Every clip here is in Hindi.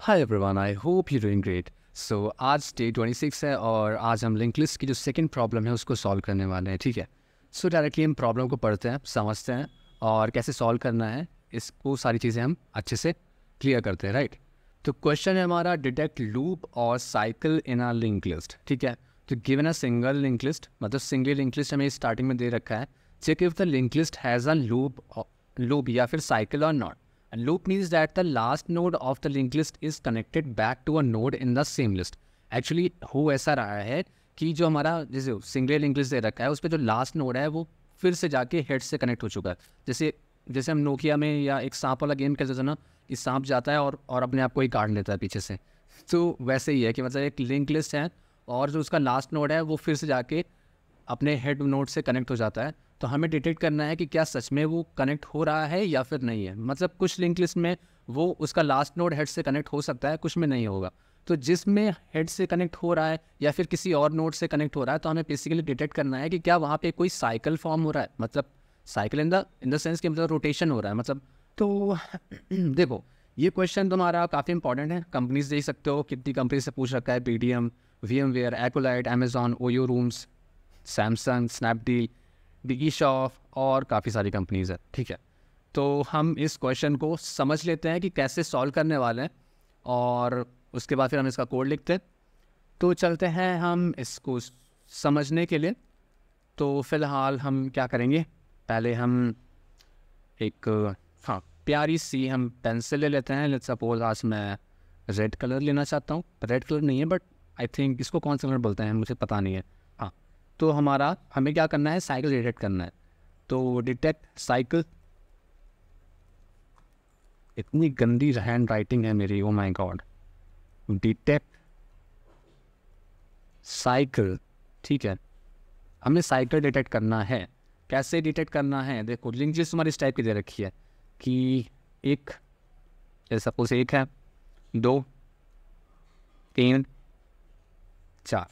Hi everyone, I hope you doing great. So आज डे 26 है और आज हम लिंक लिस्ट की जो सेकंड प्रॉब्लम है उसको सॉल्व करने वाले हैं। ठीक है, सो डायरेक्टली हम प्रॉब्लम को पढ़ते हैं, समझते हैं और कैसे सॉल्व करना है इसको सारी चीज़ें हम अच्छे से क्लियर करते हैं। राइट, तो क्वेश्चन है हमारा डिटेक्ट लूप और cycle in a link list. ठीक है, तो given a single link list, मतलब सिंगल लिंक लिस्ट हमें स्टार्टिंग में दे रखा है। Check if the link list has a loop या फिर साइकिल और not. And loop means that the last node of the linked list is connected back to a node in the same list. Actually हो ऐसा रहा है कि जो हमारा जैसे सिंगल लिंक लिस्ट दे रखा है उस पर जो लास्ट नोड है वो फिर से जाके हेड से कनेक्ट हो चुका है। जैसे हम नोकिया में या एक सांप वाला गेम खेलते थे ना, इस सांप जाता है और अपने आप को ही काट लेता है पीछे से। तो वैसे ही है कि मतलब एक लिंक लिस्ट है और जो उसका लास्ट नोड है वो फिर से जाके अपने हेड नोड से कनेक्ट हो जाता है। तो हमें डिटेक्ट करना है कि क्या सच में वो कनेक्ट हो रहा है या फिर नहीं है। मतलब कुछ लिंक लिस्ट में वो उसका लास्ट नोड हेड से कनेक्ट हो सकता है, कुछ में नहीं होगा। तो जिसमें हेड से कनेक्ट हो रहा है या फिर किसी और नोड से कनेक्ट हो रहा है तो हमें बेसिकली डिटेक्ट करना है कि क्या वहाँ पे कोई साइकिल फॉर्म हो रहा है। मतलब साइकिल इन द सेंस कि मतलब रोटेशन हो रहा है। मतलब तो देखो, ये क्वेश्चन तुम्हारा काफ़ी इंपॉर्टेंट है। कंपनीज देख सकते हो कितनी कंपनी से पूछ रखा है, पेटीएम, VMware, एक्वालाइट, Amazon, OYO rooms, Samsung, Snapdeal, बिगीशॉफ और काफ़ी सारी कंपनीज़ है। ठीक है, तो हम इस क्वेश्चन को समझ लेते हैं कि कैसे सॉल्व करने वाले हैं और उसके बाद फिर हम इसका कोड लिखते हैं। तो चलते हैं हम इसको समझने के लिए। तो फ़िलहाल हम क्या करेंगे, पहले हम एक प्यारी सी हम पेंसिल ले लेते हैं। लेट्स सपोज आज मैं रेड कलर लेना चाहता हूँ। रेड कलर नहीं है बट आई थिंक इसको कौन सा कलर बोलते हैं मुझे पता नहीं है। तो हमें क्या करना है, साइकिल डिटेक्ट करना है। तो डिटेक्ट साइकिल, इतनी गंदी हैंड राइटिंग है मेरी, oh my God. Detect cycle, ठीक है, हमें साइकिल डिटेक्ट करना है। कैसे डिटेक्ट करना है, देखो लिंक लिस्ट हमारी इस टाइप की दे रखी है कि एक, जैसे सपोज 1 है, 2, 3, 4।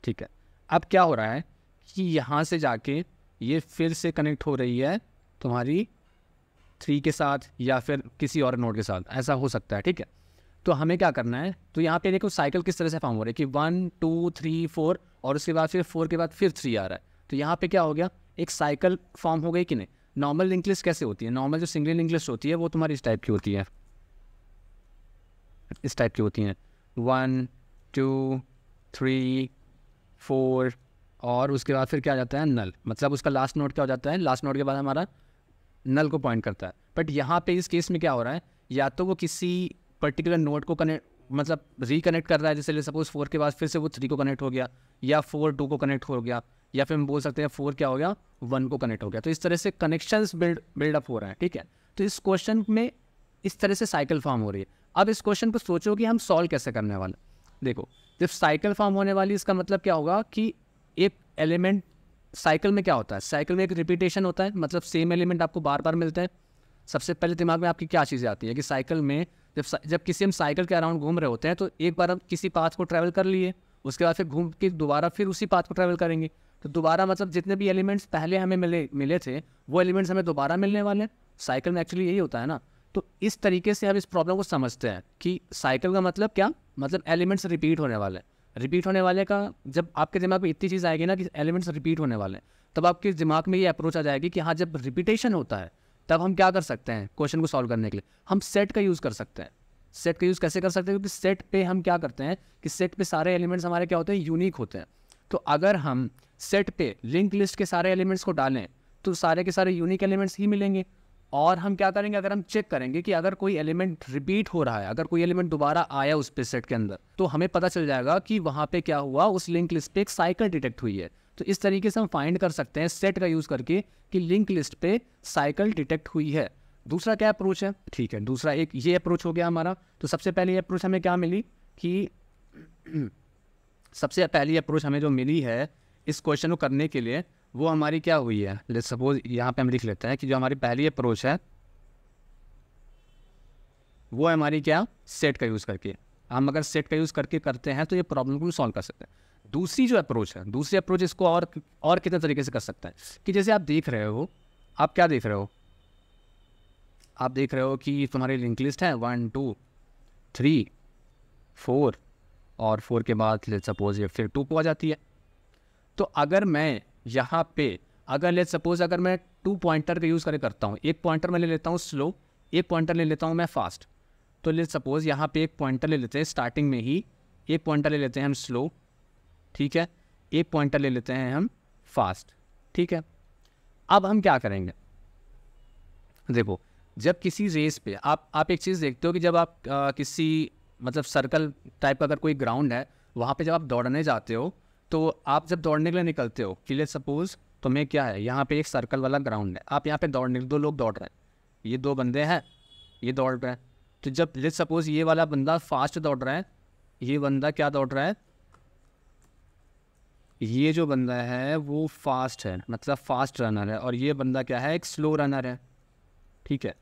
ठीक है, अब क्या हो रहा है कि यहाँ से जाके ये फिर से कनेक्ट हो रही है तुम्हारी 3 के साथ या फिर किसी और नोड के साथ, ऐसा हो सकता है। ठीक है, तो हमें क्या करना है, तो यहाँ पे देखो साइकिल किस तरह से फॉर्म हो रही है कि 1 2 3 4 और उसके बाद फिर 4 के बाद फिर 3 आ रहा है। तो यहाँ पे क्या हो गया, एक साइकिल फॉर्म हो गई कि नहीं। नॉर्मल लिंक लिस्ट कैसे होती है, नॉर्मल जो सिंगल लिंक लिस्ट होती है वो तुम्हारी इस टाइप की होती है, इस टाइप की होती हैं, 1 2 3 4 और उसके बाद फिर क्या आ जाता है, नल। मतलब उसका लास्ट नोड क्या हो जाता है, लास्ट नोड के बाद हमारा नल को पॉइंट करता है। बट यहाँ पे इस केस में क्या हो रहा है, या तो वो किसी पर्टिकुलर नोड को कनेक्ट मतलब रिकनेक्ट कर रहा है, जैसे सपोज 4 के बाद फिर से वो 3 को कनेक्ट हो गया, या 4 2 को कनेक्ट हो गया, या फिर हम बोल सकते हैं 4 क्या हो गया, 1 को कनेक्ट हो गया। तो इस तरह से कनेक्शंस बिल्डअप हो रहे हैं। ठीक है, तो इस क्वेश्चन में इस तरह से साइकिल फॉर्म हो रही है। अब इस क्वेश्चन को सोचो कि हम सॉल्व कैसे करने वाले। देखो, जब साइकिल फॉर्म होने वाली, इसका मतलब क्या होगा कि एक एलिमेंट, साइकिल में क्या होता है, साइकिल में एक रिपीटेशन होता है, मतलब सेम एलिमेंट आपको बार बार मिलते हैं। सबसे पहले दिमाग में आपकी क्या चीज़ें आती है कि साइकिल में जब किसी हम साइकिल के अराउंड घूम रहे होते हैं तो एक बार हम किसी पाथ को ट्रैवल कर लिए, उसके बाद फिर घूम के दोबारा फिर उसी पाथ को ट्रैवल करेंगे। तो दोबारा मतलब जितने भी एलिमेंट्स पहले हमें मिले थे वो एलिमेंट्स हमें दोबारा मिलने वाले हैं। साइकिल में एक्चुअली यही होता है ना। तो इस तरीके से हम इस प्रॉब्लम को समझते हैं कि साइकिल का मतलब क्या, मतलब एलिमेंट्स रिपीट होने वाले हैं। रिपीट होने वाले का जब आपके दिमाग में इतनी चीज़ आएगी ना कि एलिमेंट्स रिपीट होने वाले हैं, तब आपके दिमाग में ये अप्रोच आ जाएगी कि हाँ, जब रिपीटेशन होता है तब हम क्या कर सकते हैं, क्वेश्चन को सॉल्व करने के लिए हम सेट का यूज़ कर सकते हैं। सेट का यूज़ कैसे कर सकते हैं, क्योंकि सेट पे हम क्या करते हैं कि सेट पे सारे एलिमेंट्स हमारे क्या होते हैं, यूनिक होते हैं। तो अगर हम सेट पे लिंक लिस्ट के सारे एलिमेंट्स को डालें तो सारे के सारे यूनिक एलिमेंट्स ही मिलेंगे। और हम क्या करेंगे, अगर हम चेक करेंगे कि अगर कोई एलिमेंट रिपीट हो रहा है, अगर कोई एलिमेंट दोबारा आया उस पे सेट के अंदर, तो हमें पता चल जाएगा कि वहाँ पे क्या हुआ, उस लिंक लिस्ट पे एक साइकिल डिटेक्ट हुई है। तो इस तरीके से हम फाइंड कर सकते हैं सेट का यूज़ करके कि लिंक लिस्ट पे साइकिल डिटेक्ट हुई है। दूसरा क्या अप्रोच है, ठीक है, दूसरा एक ये अप्रोच हो गया हमारा। तो सबसे पहली अप्रोच हमें क्या मिली कि सबसे पहली अप्रोच हमें जो मिली है इस क्वेश्चन को करने के लिए, वो हमारी क्या हुई है, लेट्स सपोज यहाँ पे हम लिख लेते हैं कि जो हमारी पहली अप्रोच है वो है हमारी क्या, सेट का यूज़ करके। हम अगर सेट का यूज़ करके करते हैं तो ये प्रॉब्लम को सॉल्व कर सकते हैं। दूसरी जो अप्रोच है, दूसरी अप्रोच इसको और कितने तरीके से कर सकते हैं कि जैसे आप देख रहे हो, आप क्या देख रहे हो, आप देख रहे हो कि तुम्हारी लिंक लिस्ट है 1 2 3 4 और 4 के बाद लेट्स सपोज ये फिर 2 को आ जाती है। तो अगर मैं यहाँ पे अगर लेट्स सपोज अगर मैं 2 पॉइंटर का यूज़ करता हूँ, एक पॉइंटर मैं ले लेता हूँ स्लो, एक पॉइंटर ले लेता हूँ मैं फास्ट। तो लेट्स सपोज यहाँ पे एक पॉइंटर ले लेते हैं स्टार्टिंग में ही, एक पॉइंटर ले लेते हैं हम स्लो, ठीक है, एक पॉइंटर ले लेते हैं हम फास्ट, ठीक है। अब हम क्या करेंगे, देखो जब किसी रेस पे आप एक चीज़ देखते हो कि जब आप किसी मतलब सर्कल टाइप का अगर कोई ग्राउंड है, वहाँ पे जब आप दौड़ने जाते हो तो आप जब दौड़ने के लिए निकलते हो कि लेट्स सपोज तुम्हें क्या है, यहाँ पे एक सर्कल वाला ग्राउंड है, आप यहाँ पे दौड़ने, 2 लोग दौड़ रहे हैं, ये 2 बंदे हैं, ये दौड़ रहे हैं। तो जब लेट्स सपोज ये वाला बंदा फास्ट दौड़ रहा है, ये बंदा क्या दौड़ रहा है, ये जो बंदा है वो फास्ट है, मतलब फास्ट रनर है, और ये बंदा क्या है, एक स्लो रनर है, ठीक है।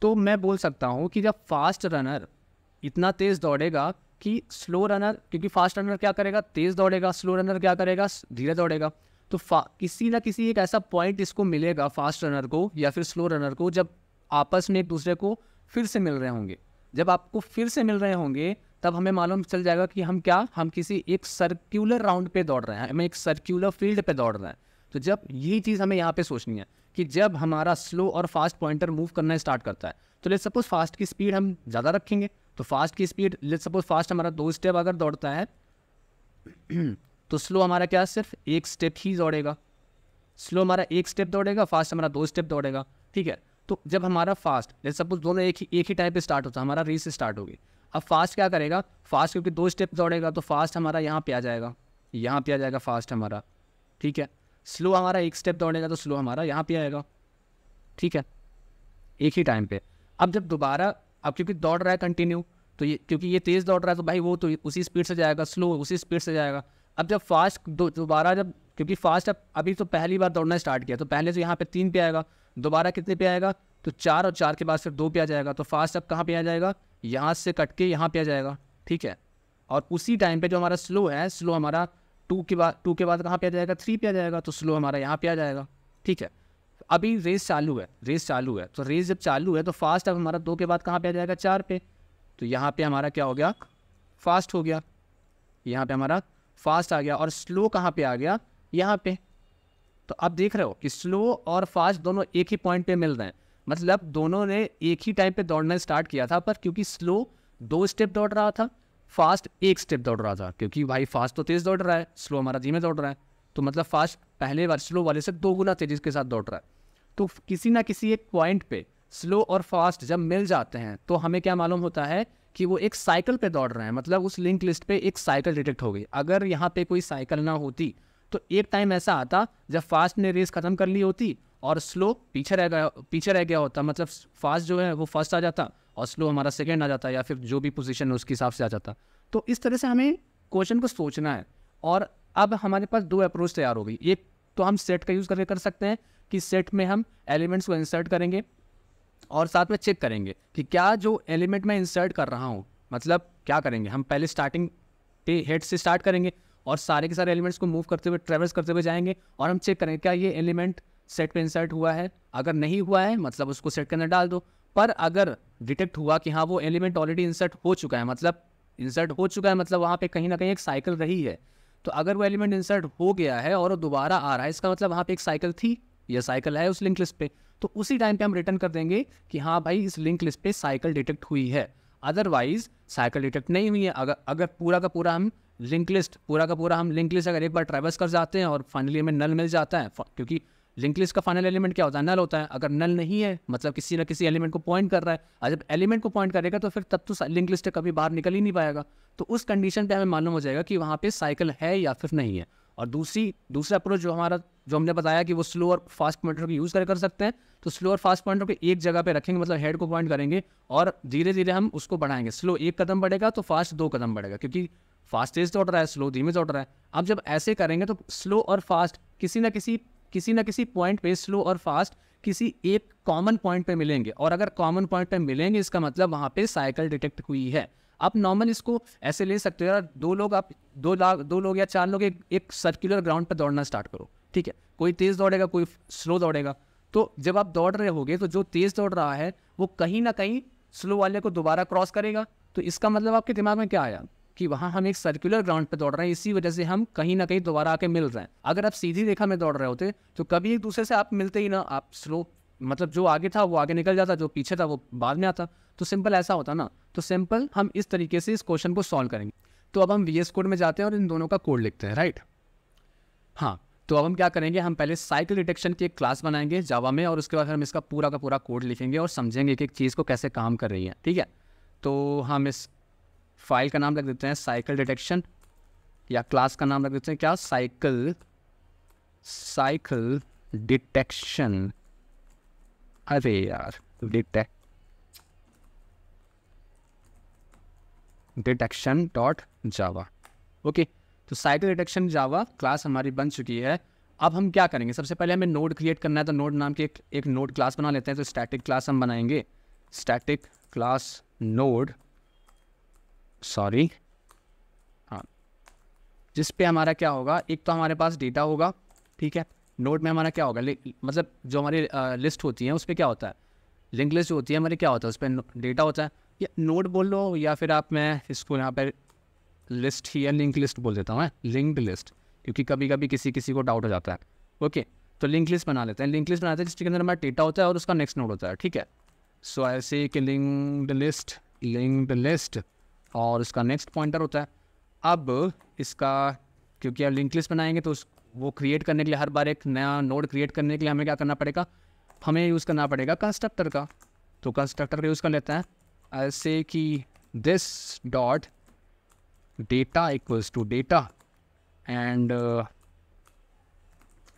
तो मैं बोल सकता हूँ कि जब फास्ट रनर इतना तेज़ दौड़ेगा कि स्लो रनर, क्योंकि फास्ट रनर क्या करेगा, तेज़ दौड़ेगा, स्लो रनर क्या करेगा, धीरे दौड़ेगा। तो किसी ना किसी एक ऐसा पॉइंट इसको मिलेगा फास्ट रनर को या फिर स्लो रनर को, जब आपस में एक दूसरे को फिर से मिल रहे होंगे। जब आपको फिर से मिल रहे होंगे तब हमें मालूम चल जाएगा कि हम किसी एक सर्क्यूलर राउंड पे दौड़ रहे हैं, हमें एक सर्क्यूलर फील्ड पे दौड़ रहे हैं। तो जब ये चीज़ हमें यहाँ पे सोचनी है कि जब हमारा स्लो और फास्ट पॉइंटर मूव करना स्टार्ट करता है, तो लेट्स सपोज फास्ट की स्पीड हम ज़्यादा रखेंगे। तो फास्ट की स्पीड, लेट्स सपोज फास्ट हमारा 2 स्टेप अगर दौड़ता है तो स्लो हमारा क्या, सिर्फ 1 स्टेप ही दौड़ेगा। स्लो हमारा 1 स्टेप दौड़ेगा, फास्ट हमारा 2 स्टेप दौड़ेगा, ठीक है। तो जब हमारा फास्ट, लेट्स सपोज दोनों एक ही टाइम पे स्टार्ट होता है, हमारा रेस स्टार्ट होगी। अब फास्ट क्या करेगा, फास्ट क्योंकि 2 स्टेप दौड़ेगा तो फास्ट हमारा यहाँ पे आ जाएगा, यहाँ पे आ जाएगा फास्ट हमारा, ठीक है। स्लो हमारा 1 स्टेप दौड़ेगा तो स्लो हमारा यहाँ पे आएगा, ठीक है, एक ही टाइम पे। अब जब दोबारा, अब क्योंकि दौड़ रहा है कंटिन्यू, तो ये क्योंकि ये तेज़ दौड़ रहा है तो भाई वो तो उसी स्पीड से जाएगा, स्लो उसी स्पीड से जाएगा। अब जब फास्ट दोबारा जब, क्योंकि फास्ट अभी तो पहली बार दौड़ना स्टार्ट किया, तो पहले तो यहाँ पे 3 पे आएगा, दोबारा कितने पे आएगा, तो 4, और 4 के बाद फिर 2 पे आ जाएगा। तो फास्ट अब कहाँ पे आ जाएगा, यहाँ से कट के यहाँ पे आ जाएगा, ठीक है। और उसी टाइम पे जो हमारा स्लो है, स्लो हमारा 2 के बाद कहाँ पे आ जाएगा, 3 पे आ जाएगा, तो स्लो हमारा यहाँ पे आ जाएगा, ठीक है। अभी रेस चालू है, तो रेस जब चालू है तो फास्ट अब हमारा 2 के बाद कहाँ पे आ जाएगा, 4 पे। तो यहाँ पे हमारा क्या हो गया, फास्ट हो गया, यहाँ पे हमारा फास्ट आ गया। और स्लो कहाँ पे आ गया, यहाँ पे। तो आप देख रहे हो कि स्लो और फास्ट दोनों एक ही पॉइंट पे मिल रहे हैं, मतलब दोनों ने एक ही टाइम पे दौड़ना स्टार्ट किया था, पर क्योंकि स्लो 2 स्टेप दौड़ रहा था, फास्ट 1 स्टेप दौड़ रहा था, क्योंकि भाई फास्ट तो तेज़ दौड़ रहा है, स्लो हमारा धीमे दौड़ रहा है, तो मतलब फास्ट पहले बार स्लो वाले से 2 गुना तेजी के साथ दौड़ रहा है। तो किसी ना किसी एक पॉइंट पे स्लो और फास्ट जब मिल जाते हैं तो हमें क्या मालूम होता है कि वो एक साइकिल पे दौड़ रहे हैं, मतलब उस लिंक लिस्ट पे एक साइकिल डिटेक्ट हो गई। अगर यहाँ पे कोई साइकिल ना होती तो एक टाइम ऐसा आता जब फास्ट ने रेस खत्म कर ली होती और स्लो पीछे रह गया होता, मतलब फास्ट जो है वो फर्स्ट आ जाता और स्लो हमारा सेकेंड आ जाता, या फिर जो भी पोजीशन है उसके हिसाब से आ जाता। तो इस तरह से हमें क्वेश्चन को सोचना है। और अब हमारे पास 2 अप्रोच तैयार हो गई। एक तो हम सेट का यूज़ करके कर सकते हैं कि सेट में हम एलिमेंट्स को इंसर्ट करेंगे और साथ में चेक करेंगे कि क्या जो एलिमेंट मैं इंसर्ट कर रहा हूँ, मतलब क्या करेंगे, हम पहले स्टार्टिंग पे हेड से स्टार्ट करेंगे और सारे के सारे एलिमेंट्स को मूव करते हुए ट्रेवल्स करते हुए जाएंगे और हम चेक करेंगे क्या ये एलिमेंट सेट पे इंसर्ट हुआ है। अगर नहीं हुआ है मतलब उसको सेट के अंदर डाल दो, पर अगर डिटेक्ट हुआ कि हाँ वो एलिमेंट ऑलरेडी इंसर्ट हो चुका है, मतलब वहाँ पे कहीं ना कहीं एक साइकिल रही है, तो अगर वो एलिमेंट इंसर्ट हो गया है और वो दोबारा आ रहा है, इसका मतलब वहाँ पे एक साइकिल थी, यह साइकिल है उस लिंक लिस्ट पे। तो उसी टाइम पे हम रिटर्न कर देंगे कि हाँ भाई इस लिंक लिस्ट पे साइकिल डिटेक्ट हुई है। अदरवाइज साइकिल डिटेक्ट नहीं हुई है, अगर पूरा का पूरा हम लिंक लिस्ट अगर एक बार ट्रैवर्स कर जाते हैं और फाइनली हमें नल मिल जाता है, क्योंकि लिंक लिस्ट का फाइनल एलिमेंट क्या होता है, नल होता है। अगर नल नहीं है मतलब किसी ना किसी एलिमेंट को पॉइंट कर रहा है, और जब एलिमेंट को पॉइंट करेगा तो फिर तब तो लिंक लिस्ट कभी बाहर निकल ही नहीं पाएगा। तो उस कंडीशन पे हमें मालूम हो जाएगा कि वहाँ पे साइकिल है या फिर नहीं है। और दूसरा अप्रोच जो हमने बताया कि वो स्लो और फास्ट पॉइंटर को यूज़ कर सकते हैं, तो स्लो और फास्ट पॉइंटर को एक जगह पे रखेंगे, मतलब हेड को पॉइंट करेंगे और धीरे धीरे हम उसको बढ़ाएंगे। स्लो 1 कदम बढ़ेगा तो फास्ट 2 कदम बढ़ेगा, क्योंकि फास्ट तेज दौड़ रहा है, स्लो धीमे दौड़ रहा है। अब जब ऐसे करेंगे तो स्लो और फास्ट किसी ना किसी पॉइंट पे स्लो और फास्ट किसी एक कॉमन पॉइंट पे मिलेंगे, और अगर कॉमन पॉइंट पे मिलेंगे इसका मतलब वहाँ पे साइकिल डिटेक्ट हुई है। आप नॉर्मल इसको ऐसे ले सकते हो यार, 2 लोग या 4 लोग एक सर्कुलर ग्राउंड पर दौड़ना स्टार्ट करो, ठीक है। कोई तेज़ दौड़ेगा, कोई स्लो दौड़ेगा। तो जब आप दौड़ रहे होगे तो जो तेज़ दौड़ रहा है वो कहीं ना कहीं स्लो वाले को दोबारा क्रॉस करेगा। तो इसका मतलब आपके दिमाग में क्या आया कि वहाँ हम एक सर्कुलर ग्राउंड पे दौड़ रहे हैं, इसी वजह से हम कहीं ना कहीं दोबारा आके मिल रहे हैं। अगर आप सीधी रेखा में दौड़ रहे होते तो कभी एक दूसरे से आप मिलते ही ना, आप स्लो मतलब जो आगे था वो आगे निकल जाता, जो पीछे था वो बाद में आता। तो सिंपल ऐसा होता ना। तो सिंपल हम इस तरीके से इस क्वेश्चन को सॉल्व करेंगे। तो अब हम VS कोड में जाते हैं और इन दोनों का कोड लिखते हैं, राइट। हाँ, तो अब हम क्या करेंगे, हम पहले साइकिल डिटेक्शन की एक क्लास बनाएंगे जावा में, और उसके बाद हम इसका पूरा का पूरा कोड लिखेंगे और समझेंगे कि एक चीज़ को कैसे काम कर रही है, ठीक है। तो हम इस फाइल का नाम रख देते हैं साइकिल डिटेक्शन, या क्लास का नाम रख देते हैं क्या, साइकिल डिटेक्शन। अरे यार, डिटेक्शन डॉट जावा। ओके, तो साइकिल डिटेक्शन जावा क्लास हमारी बन चुकी है। अब हम क्या करेंगे, सबसे पहले हमें नोड क्रिएट करना है। तो नोड नाम की एक नोड क्लास बना लेते हैं। तो स्टैटिक क्लास हम बनाएंगे, स्टैटिक क्लास नोड, हाँ, जिस पे हमारा क्या होगा, एक तो हमारे पास डेटा होगा, ठीक है। नोड में हमारा क्या होगा, मतलब जो हमारी लिस्ट होती है उस पर क्या होता है, लिंक लिस्ट जो होती है हमारी क्या होता है, उस पर डेटा होता है, या नोड बोल लो, या फिर आप, मैं इसको यहाँ पर लिस्ट ही या लिंक लिस्ट बोल देता हूँ, लिंक्ड लिस्ट, क्योंकि कभी कभी किसी को डाउट हो जाता है। ओके, तो लिंक लिस्ट बना लेते हैं। लिंक लिस्ट बनाते हैं जिसके अंदर हमारा डेटा होता है और उसका नेक्स्ट नोड होता है, ठीक है। सो ऐसे कि लिंक्ड लिस्ट और उसका नेक्स्ट पॉइंटर होता है। अब इसका, क्योंकि अब लिंक लिस्ट बनाएंगे तो वो क्रिएट करने के लिए, हर बार एक नया नोड क्रिएट करने के लिए हमें क्या करना पड़ेगा, हमें यूज़ करना पड़ेगा कंस्ट्रक्टर का। तो कंस्ट्रक्टर का यूज़ कर लेते हैं ऐसे कि this dot data equals to data and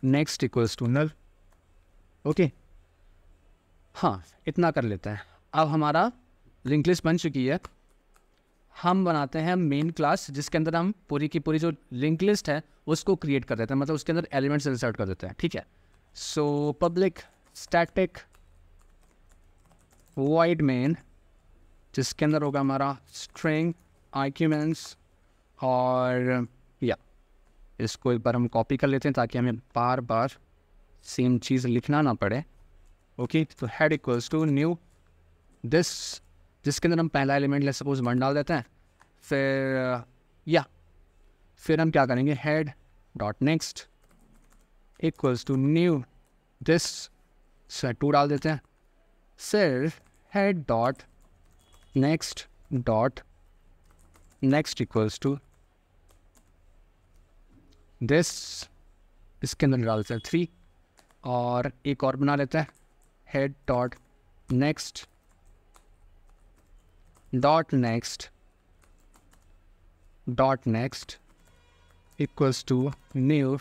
next equals to null. Okay, हाँ, इतना कर लेते हैं। अब हमारा लिंक लिस्ट बन चुकी है। हम बनाते हैं मेन क्लास, जिसके अंदर हम पूरी की पूरी जो लिंक लिस्ट है उसको क्रिएट कर देते हैं, मतलब उसके अंदर एलिमेंट्स इंसर्ट कर देते हैं, ठीक है। So public static void main, जिसके अंदर होगा हमारा स्ट्रिंग आर्ग्यूमेंट्स, और या इसको एक बार हम कॉपी कर लेते हैं ताकि हमें बार बार सेम चीज़ लिखना ना पड़े। ओके, तो head equals to new this, जिसके अंदर हम पहला एलिमेंट लेट्स सपोज 1 डाल देते हैं। फिर हम क्या करेंगे, head dot next equals to new this, 2 डाल देते हैं। फिर head dot next equals to this, इसके अंदर डालते हैं 3, और एक और बना लेते हैं, head dot next equals to new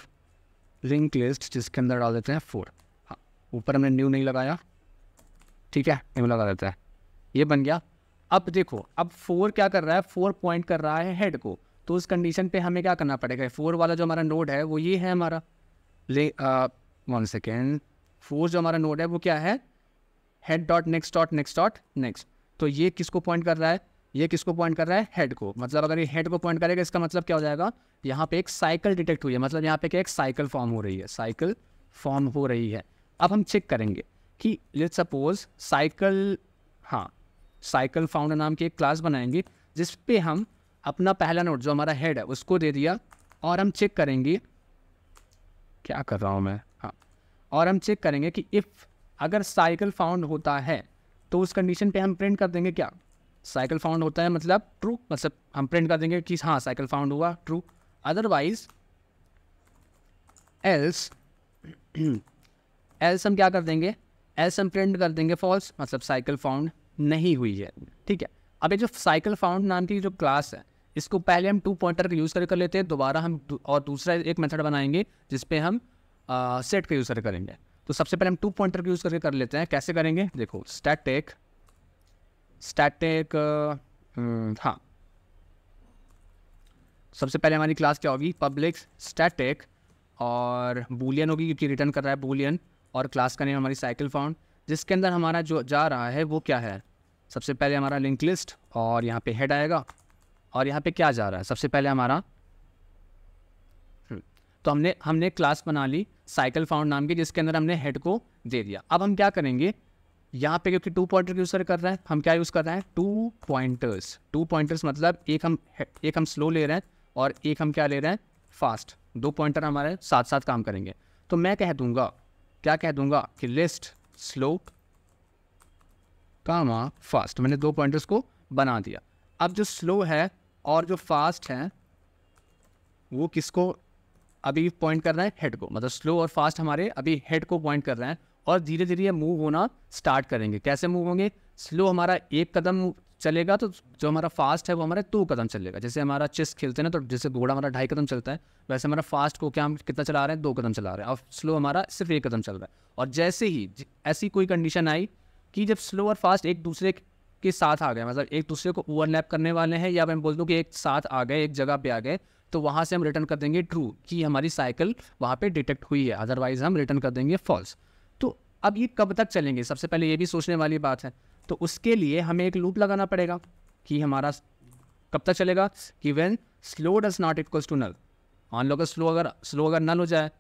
link list, जिसके अंदर डाल देते हैं 4। हाँ, ऊपर हमने न्यू नहीं लगाया, ठीक है, न्यू लगा देते हैं, ये बन गया। अब देखो, अब 4 क्या कर रहा है, 4 पॉइंट कर रहा है हेड को। तो उस कंडीशन पे हमें क्या करना पड़ेगा, 4 वाला जो हमारा नोड है वो ये है हमारा, 1 सेकेंड, 4 जो हमारा नोड है वो क्या है, हेड डॉट नेक्स्ट। तो ये किसको पॉइंट कर रहा है, ये किसको पॉइंट कर रहा है, हेड को। मतलब अगर ये हेड को पॉइंट करेगा, इसका मतलब क्या हो जाएगा, यहाँ पे एक साइकिल डिटेक्ट हुई है, मतलब यहाँ पे क्या, एक साइकिल फॉर्म हो रही है। अब हम चेक करेंगे कि लेट्स सपोज साइकिल फाउंड नाम की एक क्लास बनाएंगे, जिस पे हम अपना पहला नोड जो हमारा हेड है उसको दे दिया, और हम चेक करेंगे, क्या कर रहा हूँ मैं, हाँ, और हम चेक करेंगे कि इफ़ अगर साइकिल फाउंड होता है तो उस कंडीशन पे हम प्रिंट कर देंगे क्या, साइकिल फाउंड होता है मतलब ट्रू, मतलब हम प्रिंट कर देंगे कि हाँ साइकिल फाउंड हुआ, ट्रू। अदरवाइज एल्स हम क्या कर देंगे, एल्स हम प्रिंट कर देंगे फॉल्स, मतलब साइकिल फाउंड नहीं हुई है, ठीक है। अब ये जो साइकिल फाउंड नाम की जो क्लास है, इसको पहले हम 2 पॉइंटर का यूज़ कर लेते हैं, दोबारा हम और दूसरा एक मेथड बनाएंगे जिसपे हम सेट का यूज़ करेंगे। तो सबसे पहले हम 2 पॉइंटर का यूज़ करके कर लेते हैं। कैसे करेंगे, देखो, स्टैटिक हाँ, सबसे पहले हमारी क्लास क्या होगी, पब्लिक स्टैटिक, और बूलियन होगी क्योंकि रिटर्न कर रहा है बूलियन, और क्लास का नेम हमारी साइकिल फाउंड, जिसके अंदर हमारा जो जा रहा है वो क्या है, सबसे पहले हमारा लिंक लिस्ट, और यहाँ पे हेड आएगा, और यहाँ पे क्या जा रहा है, सबसे पहले हमारा तो हमने क्लास बना ली साइकिल फाउंड नाम की, जिसके अंदर हमने हेड को दे दिया। अब हम क्या करेंगे, यहाँ पे क्योंकि 2 पॉइंटर यूज़ कर रहे हैं, हम क्या यूज़ कर रहे हैं, 2 पॉइंटर्स। 2 पॉइंटर्स मतलब एक हम स्लो ले रहे हैं और एक हम क्या ले रहे हैं, फास्ट। 2 पॉइंटर हमारे साथ साथ काम करेंगे। तो मैं कह दूंगा, क्या कह दूंगा कि लिस्ट स्लो कामा फास्ट। मैंने 2 पॉइंटर्स को बना दिया। अब जो स्लो है और जो फास्ट है वो किसको अभी पॉइंट कर रहे हैं, हेड को। मतलब स्लो और फास्ट हमारे अभी हेड को पॉइंट कर रहे हैं और धीरे धीरे ये मूव होना स्टार्ट करेंगे। कैसे मूव होंगे, स्लो हमारा 1 कदम चलेगा तो जो हमारा फास्ट है वो हमारे 2 कदम चलेगा। जैसे हमारा चेस खेलते हैं ना, तो जैसे घोड़ा हमारा 2.5 कदम चलता है, वैसे हमारा फास्ट को क्या हम कितना चला रहे हैं, 2 कदम चला रहे हैं, और स्लो हमारा सिर्फ 1 कदम चल रहा है। और जैसे ही ऐसी कोई कंडीशन आई कि जब स्लो और फास्ट एक दूसरे के साथ आ गए, मतलब एक दूसरे को ओवरलैप करने वाले हैं, या मैं बोल दूं कि एक साथ आ गए, एक जगह पे आ गए, तो वहाँ से हम रिटर्न कर देंगे ट्रू कि हमारी साइकिल वहाँ पे डिटेक्ट हुई है, अदरवाइज हम रिटर्न कर देंगे फॉल्स। तो अब ये कब तक चलेंगे, सबसे पहले ये भी सोचने वाली बात है। तो उसके लिए हमें एक लूप लगाना पड़ेगा कि हमारा कब तक चलेगा, कि when slow does not equals to null. मान लो अगर स्लो अगर नल हो जाए,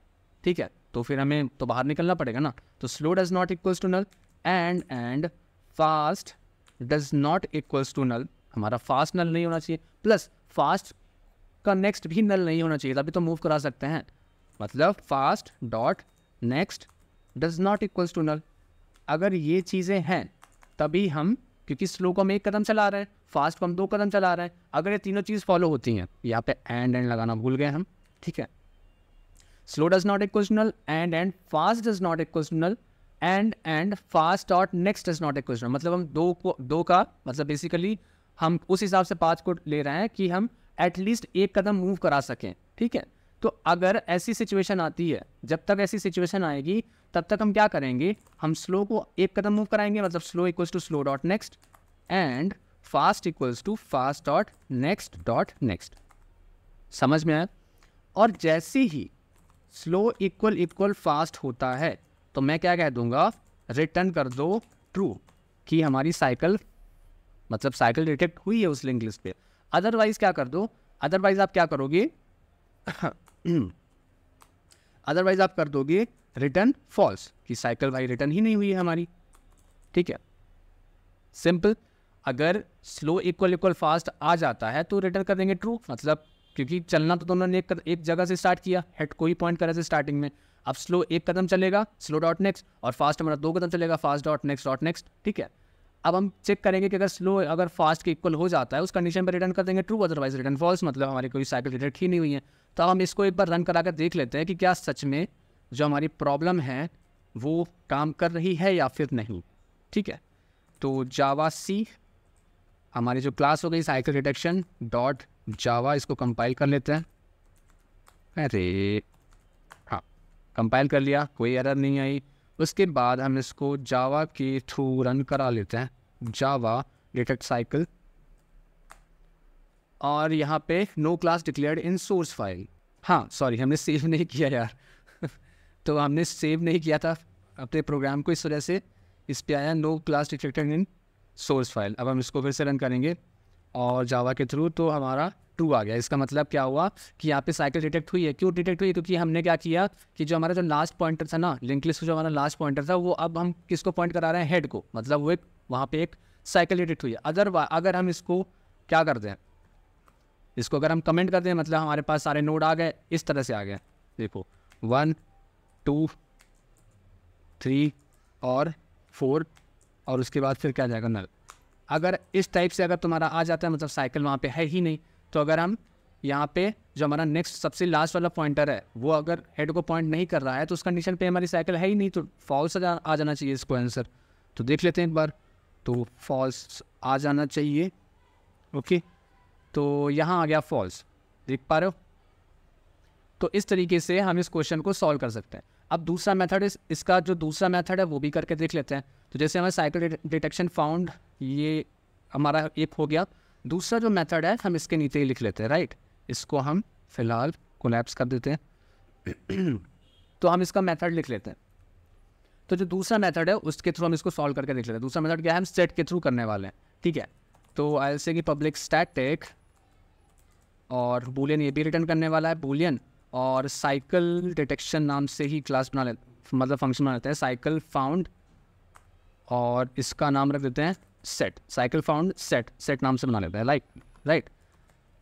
ठीक है, तो फिर हमें तो बाहर निकलना पड़ेगा ना। तो slow does not equals to null and fast does not equals to null. हमारा फास्ट नल नहीं होना चाहिए, प्लस फास्ट का नेक्स्ट भी नल नहीं होना चाहिए, तभी तो मूव करा सकते हैं। मतलब fast dot next does not equals to null. अगर ये चीज़ें हैं तभी हम, क्योंकि स्लो को हम 1 कदम चला रहे हैं, फास्ट को हम 2 कदम चला रहे हैं, अगर ये तीनों चीज़ फॉलो होती हैं, यहाँ पे एंड लगाना भूल गए हम, ठीक है। Slow does not equals to null and fast does not equals to null and fast dot next does not equals to null. मतलब हम दो का मतलब बेसिकली हम उस हिसाब से 5 को ले रहे हैं कि हम एटलीस्ट 1 कदम मूव करा सकें, ठीक है। तो अगर ऐसी सिचुएशन आती है, जब तक ऐसी सिचुएशन आएगी तब तक हम क्या करेंगे, हम स्लो को 1 कदम मूव कराएंगे, मतलब slow equals to slow dot next and fast equals to fast dot next. समझ में आया। और जैसे ही स्लो इक्वल फास्ट होता है तो मैं क्या कह दूंगा, रिटर्न कर दो ट्रू कि हमारी साइकिल, मतलब साइकिल डिटेक्ट हुई है उस लिंक लिस्ट पे। अदरवाइज क्या कर दो, अदरवाइज आप क्या करोगे अदरवाइज आप कर दोगे रिटर्न फॉल्स कि साइकिल भाई रिटर्न ही नहीं हुई है हमारी, ठीक है। सिंपल। अगर स्लो इक्वल फास्ट आ जाता है तो रिटर्न कर देंगे ट्रू, मतलब क्योंकि चलना तो दोनों ने एक जगह से स्टार्ट किया, हेड को ही पॉइंट करे थे स्टार्टिंग में। अब स्लो 1 कदम चलेगा, स्लो डॉट नेक्स्ट, और फास्ट हमारा 2 कदम चलेगा, फास्ट डॉट नेक्स्ट, ठीक है। अब हम चेक करेंगे कि अगर फास्ट के इक्वल हो जाता है उस कंडीशन पर रिटर्न कर देंगे ट्रू, अदरवाइज रिटर्न फॉल्स, मतलब हमारी कोई साइकिल डिटेक्ट ही नहीं हुई है। तो हम इसको एक बार रन करा कर देख लेते हैं कि क्या सच में जो हमारी प्रॉब्लम है वो काम कर रही है या फिर नहीं, ठीक है। तो जावा सी हमारी जो क्लास हो गई साइकिल डिटेक्शन डॉट जावा, इसको कंपाइल कर लेते हैं। अरे हाँ, कंपाइल कर लिया, कोई एरर नहीं आई। उसके बाद हम इसको जावा के थ्रू रन करा लेते हैं, जावा डिटेक्ट साइकिल, और यहाँ पे no class declared in source file. हाँ सॉरी, हमने सेव नहीं किया यार तो हमने सेव नहीं किया था अपने प्रोग्राम को, इस वजह से इस पे आया no class detected in source file. अब हम इसको फिर से रन करेंगे और जावा के थ्रू, तो हमारा ट्रू आ गया। इसका मतलब क्या हुआ कि यहाँ पे साइकिल डिटेक्ट हुई है। क्यों डिटेक्ट हुई, क्योंकि हमने क्या किया कि जो हमारा जो लास्ट पॉइंटर था ना, लिंक लिस्ट जो हमारा लास्ट पॉइंटर था, वो अब हम किसको पॉइंट करा रहे हैं, हेड को, मतलब वो एक वहाँ पे एक साइकिल डिटेक्ट हुई है। अगर हम इसको क्या करते हैं, इसको अगर हम कमेंट करते हैं, मतलब हमारे पास सारे नोड आ गए, इस तरह से आ गए, देखो 1 2 3 और 4, और उसके बाद फिर क्या जाएगा नल। अगर इस टाइप से अगर तुम्हारा आ जाता है, मतलब साइकिल वहाँ पे है ही नहीं, तो अगर हम यहाँ पे जो हमारा नेक्स्ट सबसे लास्ट वाला पॉइंटर है वो अगर हेड को पॉइंट नहीं कर रहा है, तो उस कंडीशन पे हमारी साइकिल है ही नहीं, तो फॉल्स आ जाना चाहिए इसको आंसर। तो देख लेते हैं एक बार, तो फॉल्स आ जाना चाहिए, ओके। तो यहाँ आ गया फॉल्स, देख पा रहे हो। तो इस तरीके से हम इस क्वेश्चन को सॉल्व कर सकते हैं। अब दूसरा मेथड, इसका जो दूसरा मेथड है वो भी करके देख लेते हैं। तो जैसे हमारा साइकिल डिटेक्शन फाउंड, ये हमारा एक हो गया। दूसरा जो मेथड है हम इसके नीचे ही लिख लेते हैं, राइट। इसको हम फिलहाल कोलैप्स कर देते हैं तो हम इसका मेथड लिख लेते हैं। तो जो दूसरा मेथड है उसके थ्रू हम इसको सॉल्व करके देख लेते हैं। दूसरा मेथड क्या है, हम सेट के थ्रू करने वाले हैं, ठीक है। तो आई से कि पब्लिक स्टैटिक, और बूलियन ये भी रिटर्न करने वाला है बूलियन, और साइकिल डिटेक्शन नाम से ही क्लास बना लेते, मतलब फंक्शन बना लेते हैं, साइकिल फाउंड, और इसका नाम रख देते हैं सेट, साइकिल फाउंड सेट नाम से बना लेते हैं, राइट।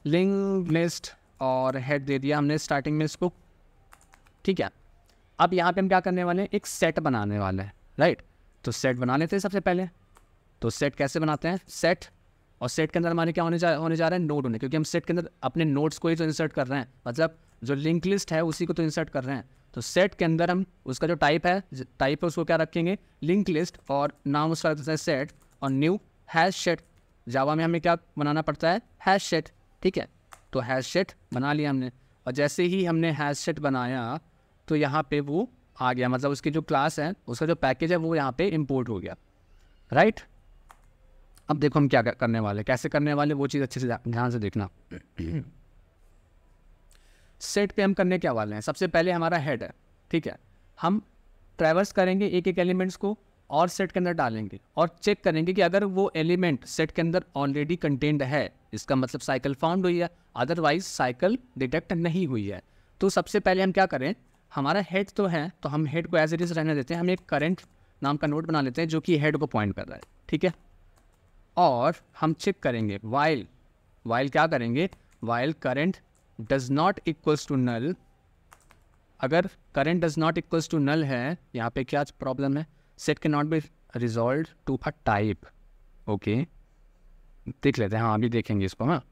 लिंक लिस्ट और हेड दे दिया हमने स्टार्टिंग में इसको, ठीक है। अब यहाँ पे हम क्या करने वाले हैं, एक सेट बनाने वाले हैं, राइट। तो सेट बना लेते हैं सबसे पहले। तो सेट कैसे बनाते हैं, सेट, और सेट के अंदर हमारे क्या होने जा रहा है, नोड होने, क्योंकि हम सेट के अंदर अपने नोड्स को ही तो इंसर्ट कर रहे हैं, मतलब जो लिंक लिस्ट है उसी को तो इंसर्ट कर रहे हैं। तो सेट के अंदर हम उसका जो टाइप है उसको क्या रखेंगे, लिंक लिस्ट, और नाम उसका रखते हैं सेट, और न्यू हैश सेट। जावा में हमें क्या बनाना पड़ता है, हैश सेट, ठीक है। तो हैश सेट बना लिया हमने, और जैसे ही हमने हैश सेट बनाया तो यहाँ पे वो आ गया, मतलब उसकी जो क्लास है उसका जो पैकेज है वो यहाँ पे इंपोर्ट हो गया, राइट। अब देखो हम क्या करने वाले, कैसे करने वाले, वो चीज़ अच्छे से ध्यान से देखना। सेट पे हम करने क्या वाले हैं, सबसे पहले हमारा हेड है, ठीक है। हम ट्रैवर्स करेंगे एक एक एलिमेंट्स को और सेट के अंदर डालेंगे और चेक करेंगे कि अगर वो एलिमेंट सेट के अंदर ऑलरेडी कंटेन्ड है, इसका मतलब साइकिल फाउंड हुई है, अदरवाइज साइकिल डिटेक्ट नहीं हुई है। तो सबसे पहले हम क्या करें, हमारा हेड तो है, तो हम हेड को एज इट इज रहने देते हैं, हम एक करंट नाम का नोड बना लेते हैं जो कि हेड को पॉइंट कर रहा है, ठीक है। और हम चेक करेंगे वाइल क्या करेंगे, while current does not equals to null. अगर current does not equals to null है, यहाँ पे क्या प्रॉब्लम है, set can not be resolve to a type, okay. देख लेते हैं, हाँ अभी देखेंगे इसको, हाँ।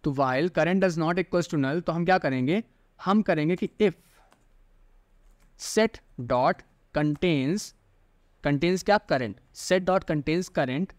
तो while current does not equals to null, तो हम क्या करेंगे, हम करेंगे कि इफ सेट डॉट कंटेन्स क्या, current, set dot contains current.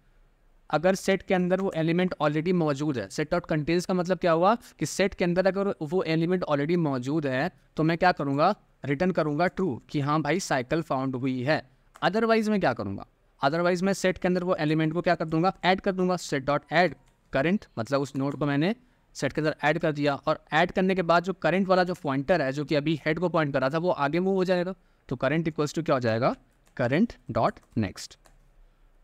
अगर सेट के अंदर वो एलिमेंट ऑलरेडी मौजूद है, सेट डॉट कंटेन्स का मतलब क्या हुआ कि सेट के अंदर अगर वो एलिमेंट ऑलरेडी मौजूद है तो मैं क्या करूँगा, रिटर्न करूँगा ट्रू, कि हाँ भाई साइकिल फाउंड हुई है। अदरवाइज मैं क्या करूँगा, अदरवाइज मैं सेट के अंदर वो एलिमेंट को क्या कर दूंगा, ऐड कर दूंगा, सेट डॉट ऐड करंट, मतलब उस नोड को मैंने सेट के अंदर ऐड कर दिया, और ऐड करने के बाद जो करंट वाला जो पॉइंटर है जो कि अभी हेड को पॉइंट कर रहा था वो आगे मूव हो जाएगा। तो करंट इक्वल्स टू क्या हो जाएगा, करंट डॉट नेक्स्ट।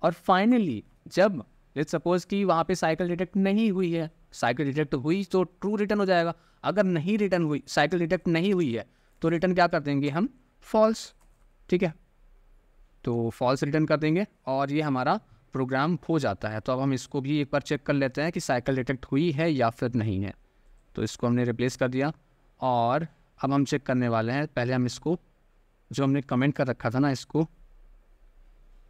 और फाइनली जब लेट्स सपोज कि वहाँ पे साइकिल डिटेक्ट नहीं हुई है, साइकिल डिटेक्ट हुई तो ट्रू रिटर्न हो जाएगा, अगर नहीं रिटर्न हुई, साइकिल डिटेक्ट नहीं हुई है तो रिटर्न क्या कर देंगे हम, फॉल्स, ठीक है। तो फॉल्स रिटर्न कर देंगे और ये हमारा प्रोग्राम हो जाता है। तो अब हम इसको भी एक बार चेक कर लेते हैं कि साइकिल डिटेक्ट हुई है या फिर नहीं है। तो इसको हमने रिप्लेस कर दिया और अब हम चेक करने वाले हैं, पहले हम इसको जो हमने कमेंट कर रखा था ना, इसको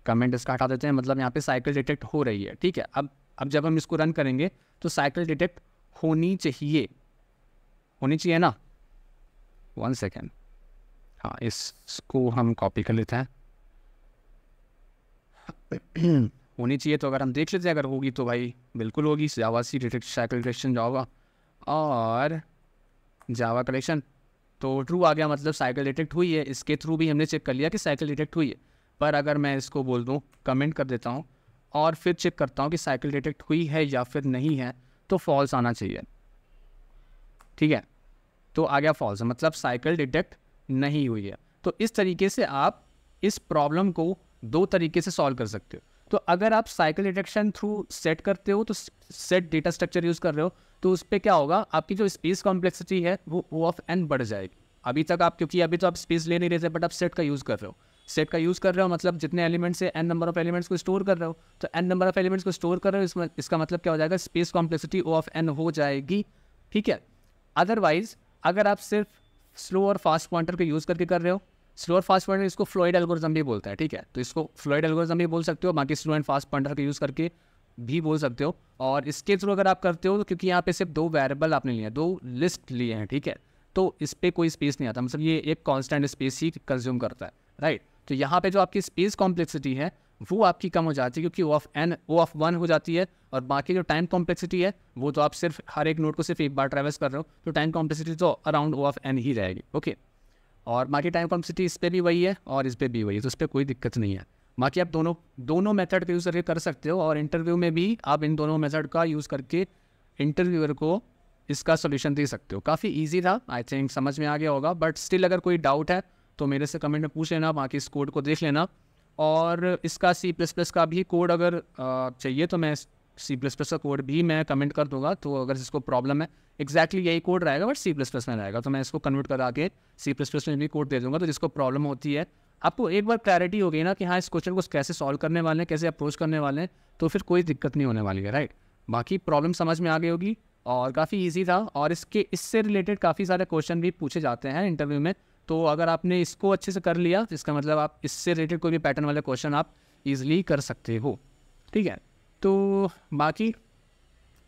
कमेंट इसका हटा देते हैं, मतलब यहाँ पे साइकिल डिटेक्ट हो रही है, ठीक है। अब जब हम इसको रन करेंगे तो साइकिल डिटेक्ट होनी चाहिए ना, 1 सेकेंड, हाँ इसको हम कॉपी कर लेते हैं। होनी चाहिए, तो अगर हम देख लेते हैं अगर होगी तो भाई बिल्कुल होगी, जावा सी डिटेक्ट साइकिल डिटेक्शन जावा और जावा कलेक्शन, तो ट्रू आ गया, मतलब साइकिल डिटेक्ट हुई है। इसके थ्रू भी हमने चेक कर लिया कि साइकिल डिटेक्ट हुई है। पर अगर मैं इसको बोल दूँ, कमेंट कर देता हूँ और फिर चेक करता हूँ कि साइकिल डिटेक्ट हुई है या फिर नहीं है, तो फॉल्स आना चाहिए, ठीक है। तो आ गया फॉल्स, मतलब साइकिल डिटेक्ट नहीं हुई है। तो इस तरीके से आप इस प्रॉब्लम को 2 तरीके से सॉल्व कर सकते हो। तो अगर आप साइकिल डिटेक्शन थ्रू सेट करते हो, तो सेट डेटा स्ट्रक्चर यूज़ कर रहे हो, तो उस पर क्या होगा, आपकी जो स्पेस कॉम्प्लेक्सिटी है वो O ऑफ n बढ़ जाएगी। अभी तक आप, क्योंकि अभी तो आप स्पेस ले नहीं रहे थे, बट आप सेट का यूज़ कर रहे हो, सेट का यूज़ कर रहे हो मतलब जितने एलिमेंट्स है n नंबर ऑफ एलिमेंट्स को स्टोर कर रहे हो, तो n नंबर ऑफ एलिमेंट्स को स्टोर कर रहे हो, इसका मतलब क्या हो जाएगा, space complexity O of n हो जाएगी, ठीक है। अदरवाइज अगर आप सिर्फ स्लो और फास्ट पॉइंटर को यूज़ करके कर रहे हो, स्लो और फास्ट पॉइंटर इसको फ्लोइड एल्गोरिथम भी बोलता है, ठीक है। तो इसको फ्लोइड एल्गोरिथम भी बोल सकते हो, बाकी स्लो एंड फास्ट पॉइंटर का यूज़ करके भी बोल सकते हो। और इसके थ्रू अगर आप करते हो, तो क्योंकि यहाँ पे सिर्फ 2 वेरिएबल आपने लिए हैं, 2 लिस्ट लिए हैं, ठीक है, तो इस पर कोई स्पेस नहीं आता, मतलब ये एक कॉन्स्टेंट स्पेस ही कंज्यूम करता है, राइट। तो यहाँ पे जो आपकी स्पेस कॉम्प्लेक्सिटी है वो आपकी कम हो जाती है, क्योंकि O ऑफ 1 हो जाती है, और बाकी जो टाइम कॉम्प्लेक्सिटी है वो तो आप सिर्फ हर एक नोड को सिर्फ एक बार ट्रैवर्स कर रहे हो, तो टाइम कॉम्प्लेक्सिटी तो अराउंड O ऑफ n ही रहेगी, ओके। और बाकी टाइम कॉम्प्लेक्सिटी इस पर भी वही है और इस पर भी वही है, तो उस पर कोई दिक्कत नहीं है। बाकी आप दोनों मेथड का यूज़ करके कर सकते हो, और इंटरव्यू में भी आप इन दोनों मेथड का यूज़ करके इंटरव्यूअर को इसका सोल्यूशन दे सकते हो। काफ़ी ईजी था, आई थिंक समझ में आ गया होगा, बट स्टिल अगर कोई डाउट है तो मेरे से कमेंट में पूछ लेना, बाकी इस कोड को देख लेना। और इसका C++ का भी कोड अगर चाहिए तो मैं C++ का कोड भी मैं कमेंट कर दूंगा, तो अगर इसको प्रॉब्लम है एग्जैक्टली यही कोड रहेगा बट C++ में रहेगा, तो मैं इसको कन्वर्ट करा के C++ में भी कोड दे दूंगा, तो जिसको प्रॉब्लम होती है आपको एक बार क्लैरिटी हो गई ना कि हाँ इस क्वेश्चन को कैसे सॉल्व करने वाले हैं, कैसे अप्रोच करने वाले हैं, तो फिर कोई दिक्कत नहीं होने वाली है, राइट। बाकी प्रॉब्लम समझ में आ गई होगी और काफ़ी इजी था, और इससे रिलेटेड काफ़ी सारे क्वेश्चन भी पूछे जाते हैं इंटरव्यू में। तो अगर आपने इसको अच्छे से कर लिया, इसका मतलब आप इससे रिलेटेड कोई भी पैटर्न वाले क्वेश्चन आप ईजिली कर सकते हो, ठीक है। तो बाकी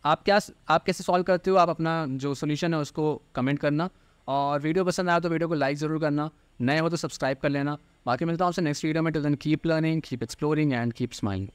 आप कैसे सॉल्व करते हो, आप अपना जो सोल्यूशन है उसको कमेंट करना, और वीडियो पसंद आया तो वीडियो को लाइक ज़रूर करना, नए हो तो सब्सक्राइब कर लेना। बाकी मिलता हूँ आपसे नेक्स्ट वीडियो में। Till then keep learning, keep exploring and keep smiling.